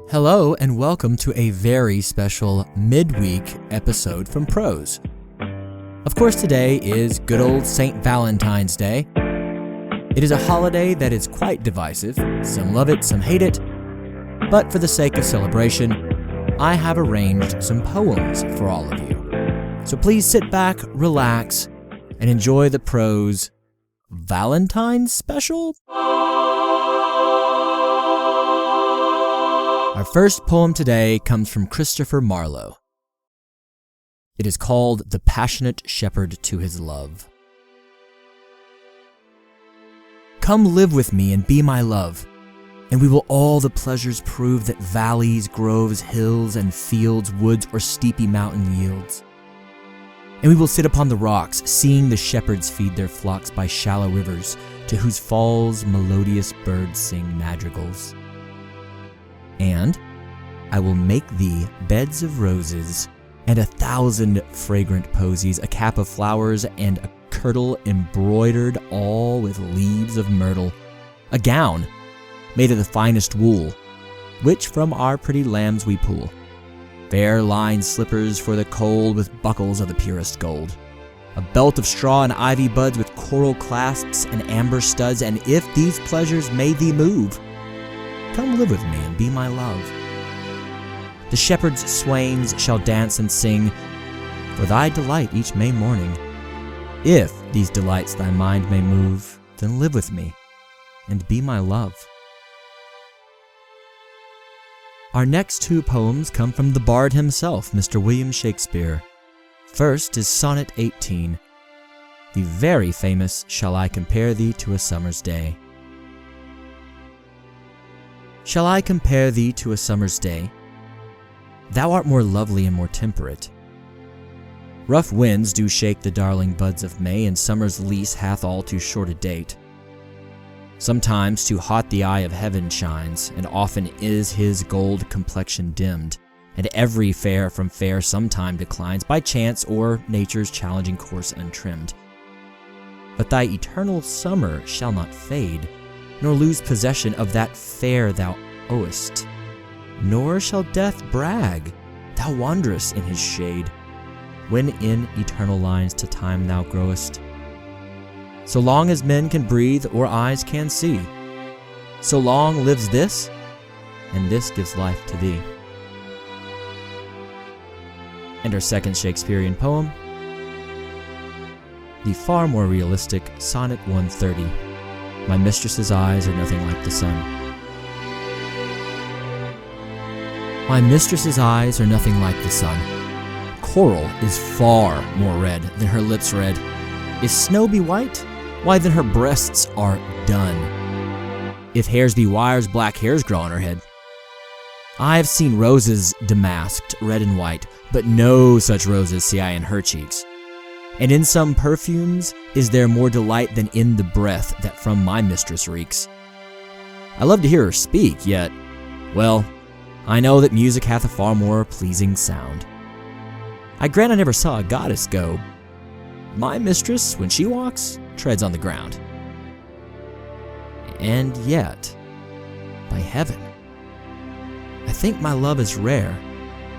Hello and welcome to a very special midweek episode from Prose. Of course, today is good old St. Valentine's Day. It is a holiday that is quite divisive. Some love it, some hate it. But for the sake of celebration, I have arranged some poems for all of you. So please sit back, relax, and enjoy the Prose Valentines special. Our first poem today comes from Christopher Marlowe. It is called The Passionate Shepherd to His Love. Come live with me and be my love, and we will all the pleasures prove that valleys, groves, hills, and fields, woods, or steepy mountain yields. And we will sit upon the rocks, seeing the shepherds feed their flocks by shallow rivers, to whose falls melodious birds sing madrigals. And I will make thee beds of roses, and 1,000 fragrant posies, a cap of flowers, and a kirtle embroidered all with leaves of myrtle, a gown made of the finest wool, which from our pretty lambs we pull, fair lined slippers for the cold with buckles of the purest gold, a belt of straw and ivy buds with coral clasps and amber studs, and if these pleasures may thee move, come live with me and be my love. The shepherds' swains shall dance and sing for thy delight each May morning. If these delights thy mind may move, then live with me and be my love. Our next two poems come from the bard himself, Mr. William Shakespeare. First is Sonnet 18, the very famous Shall I Compare Thee to a Summer's Day. Shall I compare thee to a summer's day? Thou art more lovely and more temperate. Rough winds do shake the darling buds of May, and summer's lease hath all too short a date. Sometimes too hot the eye of heaven shines, and often is his gold complexion dimmed, and every fair from fair sometime declines by chance or nature's challenging course untrimmed. But thy eternal summer shall not fade, nor lose possession of that fair thou owest. Nor shall death brag, thou wanderest in his shade, when in eternal lines to time thou growest. So long as men can breathe or eyes can see, so long lives this, and this gives life to thee. And our second Shakespearean poem, the far more realistic Sonnet 130. My mistress's eyes are nothing like the sun. My mistress's eyes are nothing like the sun. Coral is far more red than her lips red. If snow be white, why then her breasts are dun. If hairs be wires, black hairs grow on her head. I have seen roses damasked, red and white, but no such roses see I in her cheeks. And in some perfumes is there more delight than in the breath that from my mistress reeks. I love to hear her speak, yet, well, I know that music hath a far more pleasing sound. I grant I never saw a goddess go. My mistress, when she walks, treads on the ground. And yet, by heaven, I think my love as rare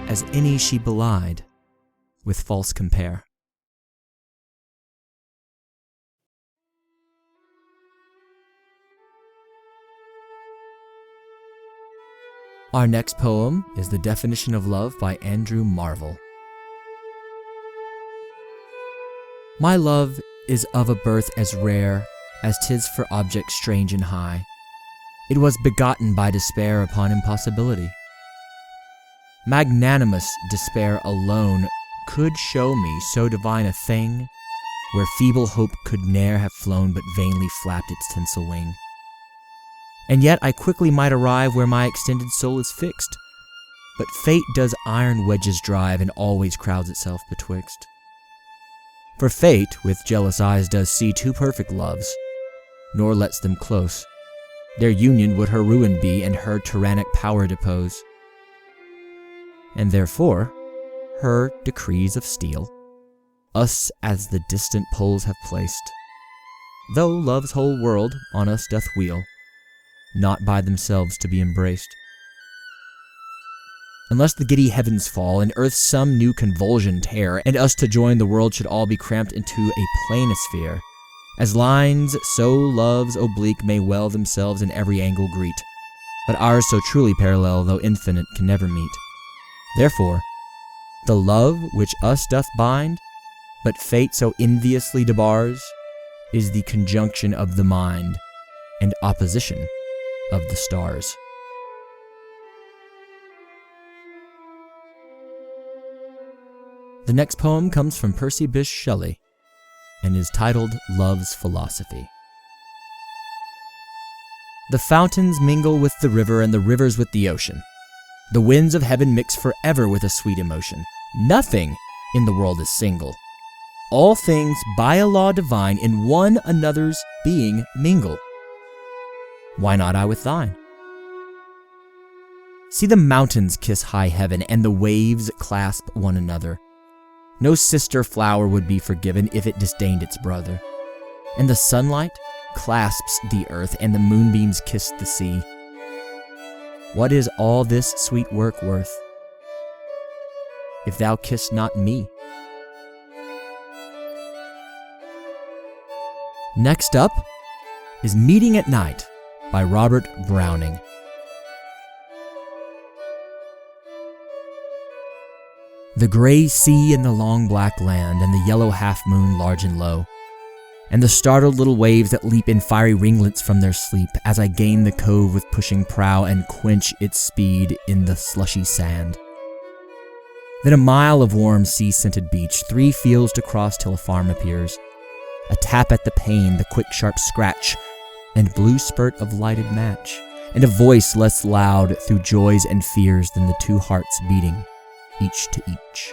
as any she belied with false compare. Our next poem is The Definition of Love by Andrew Marvell. My love is of a birth as rare as 'tis for objects strange and high. It was begotten by despair upon impossibility. Magnanimous despair alone could show me so divine a thing, where feeble hope could ne'er have flown but vainly flapped its tinsel wing. And yet I quickly might arrive where my extended soul is fixed. But fate does iron wedges drive, and always crowds itself betwixt. For fate with jealous eyes does see two perfect loves, nor lets them close. Their union would her ruin be, and her tyrannic power depose. And therefore her decrees of steel us as the distant poles have placed, though love's whole world on us doth wheel, not by themselves to be embraced. Unless the giddy heavens fall, and earth some new convulsion tear, and us to join the world should all be cramped into a planisphere. As lines, so loves oblique may well themselves in every angle greet, but ours so truly parallel, though infinite, can never meet. Therefore, the love which us doth bind, but fate so enviously debars, is the conjunction of the mind, and opposition of the stars. The next poem comes from Percy Bysshe Shelley and is titled Love's Philosophy. The fountains mingle with the river and the rivers with the ocean. The winds of heaven mix forever with a sweet emotion. Nothing in the world is single. All things by a law divine in one another's being mingle. Why not I with thine? See the mountains kiss high heaven and the waves clasp one another. No sister flower would be forgiven if it disdained its brother. And the sunlight clasps the earth, and the moonbeams kiss the sea. What is all this sweet work worth, if thou kiss not me? Next up is Meeting at Night by Robert Browning. The gray sea and the long black land, and the yellow half-moon large and low, and the startled little waves that leap in fiery ringlets from their sleep, as I gain the cove with pushing prow and quench its speed in the slushy sand. Then a mile of warm sea-scented beach, 3 fields to cross till a farm appears, a tap at the pane, the quick sharp scratch, and blue spurt of lighted match, and a voice less loud through joys and fears than the 2 hearts beating each to each.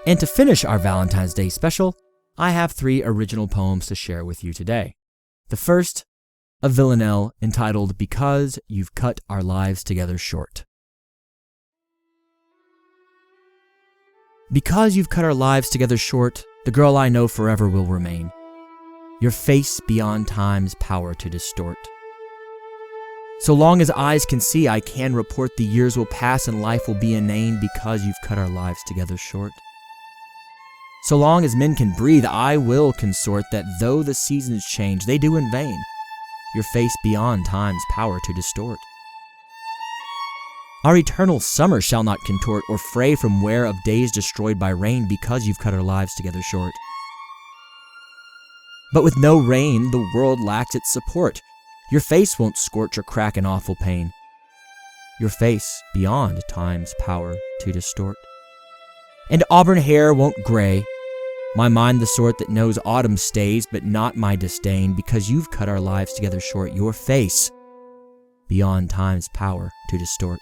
And to finish our Valentine's Day special, I have 3 original poems to share with you today. The first, a villanelle entitled Because You've Cut Our Lives Together Short. Because you've cut our lives together short, the girl I know forever will remain. Your face beyond time's power to distort. So long as eyes can see, I can report the years will pass and life will be inane because you've cut our lives together short. So long as men can breathe, I will consort that though the seasons change, they do in vain. Your face beyond time's power to distort. Our eternal summer shall not contort or fray from wear of days destroyed by rain because you've cut our lives together short. But with no rain, the world lacks its support. Your face won't scorch or crack in awful pain. Your face beyond time's power to distort. And auburn hair won't gray. My mind the sort that knows autumn stays, but not my disdain, because you've cut our lives together short. Your face beyond time's power to distort.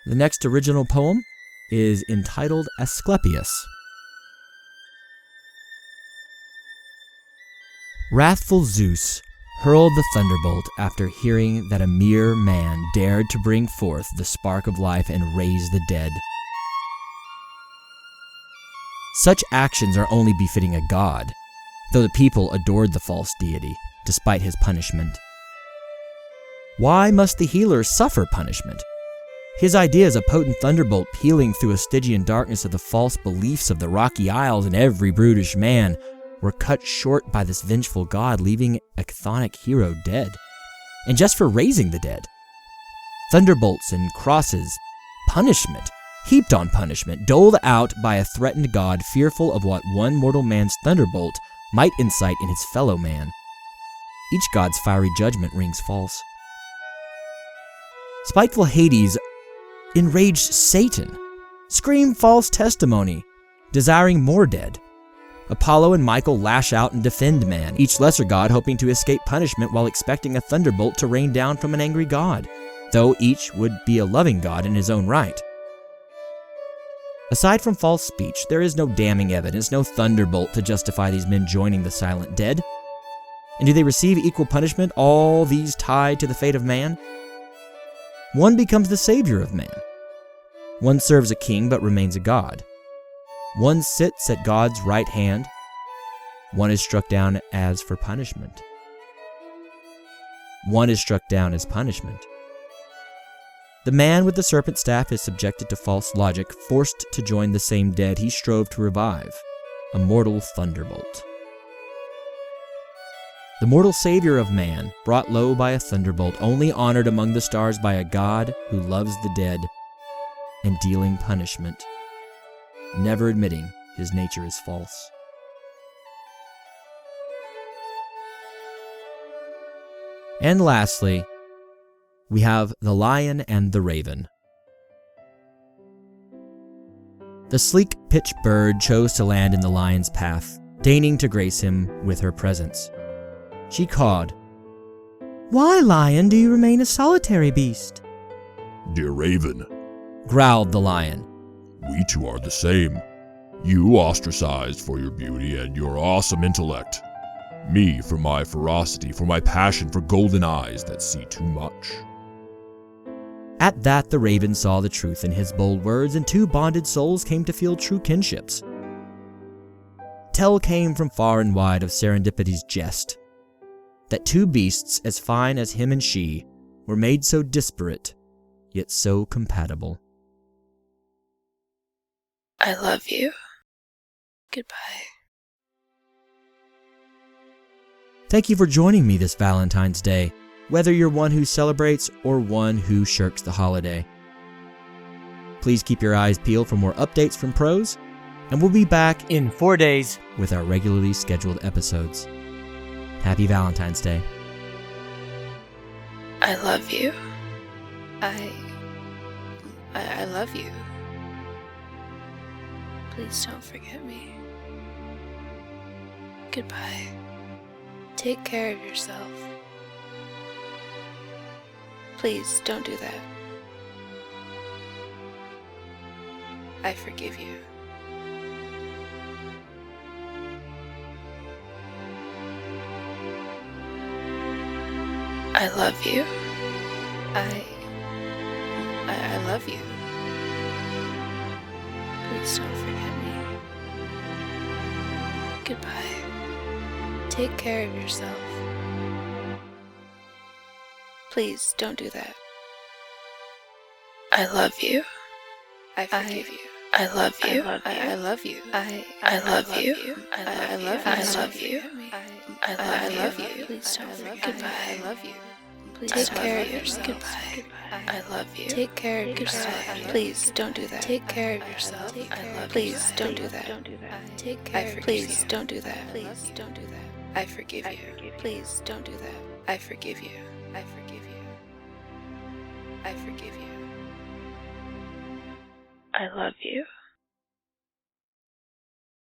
The next original poem is entitled Asclepius. Wrathful Zeus hurled the thunderbolt after hearing that a mere man dared to bring forth the spark of life and raise the dead. Such actions are only befitting a god, though the people adored the false deity, despite his punishment. Why must the healer suffer punishment? His idea is a potent thunderbolt pealing through a Stygian darkness of the false beliefs of the rocky isles, and every brutish man were cut short by this vengeful god, leaving a chthonic hero dead. And just for raising the dead. Thunderbolts and crosses, punishment, heaped on punishment, doled out by a threatened god, fearful of what one mortal man's thunderbolt might incite in his fellow man. Each god's fiery judgment rings false. Spiteful Hades, enraged Satan, scream false testimony, desiring more dead. Apollo and Michael lash out and defend man, each lesser god hoping to escape punishment while expecting a thunderbolt to rain down from an angry god, though each would be a loving god in his own right. Aside from false speech, there is no damning evidence, no thunderbolt to justify these men joining the silent dead. And do they receive equal punishment, all these tied to the fate of man? One becomes the savior of man. One serves a king but remains a god. One sits at God's right hand. One is struck down as for punishment. One is struck down as punishment. The man with the serpent staff is subjected to false logic, forced to join the same dead he strove to revive, a mortal thunderbolt. The mortal savior of man, brought low by a thunderbolt, only honored among the stars by a God who loves the dead and dealing punishment, never admitting his nature is false. And lastly, we have the lion and the raven. The sleek pitch bird chose to land in the lion's path, deigning to grace him with her presence. She cawed, "Why, lion, do you remain a solitary beast?" "Dear raven," growled the lion, "we two are the same. You ostracized for your beauty and your awesome intellect. Me for my ferocity, for my passion for golden eyes that see too much." At that, the raven saw the truth in his bold words, and two bonded souls came to feel true kinships. Tell came from far and wide of Serendipity's jest, that two beasts as fine as him and she were made so disparate, yet so compatible. I love you. Goodbye. Thank you for joining me this Valentine's Day, whether you're one who celebrates or one who shirks the holiday. Please keep your eyes peeled for more updates from Prose, and we'll be back in 4 days with our regularly scheduled episodes. Happy Valentine's Day. I love you. I love you. Please don't forget me. Goodbye. Take care of yourself. Please don't do that. I forgive you. I love you. I love you. Please don't forget me. Goodbye. Take care of yourself. Please don't do that. I love you. I forgive you. I love you. I love you. I love you. I love you. I love you. I love you. Please don't forget. Goodbye. I love you. Take care of yourself. Goodbye. I love you. Take care of yourself. Please don't do that. Take care of yourself. I love. Please don't do that. Take care. Please don't do that. Please don't do that. I forgive you. Please don't do that. I forgive you. I forgive you. I forgive you. I love you.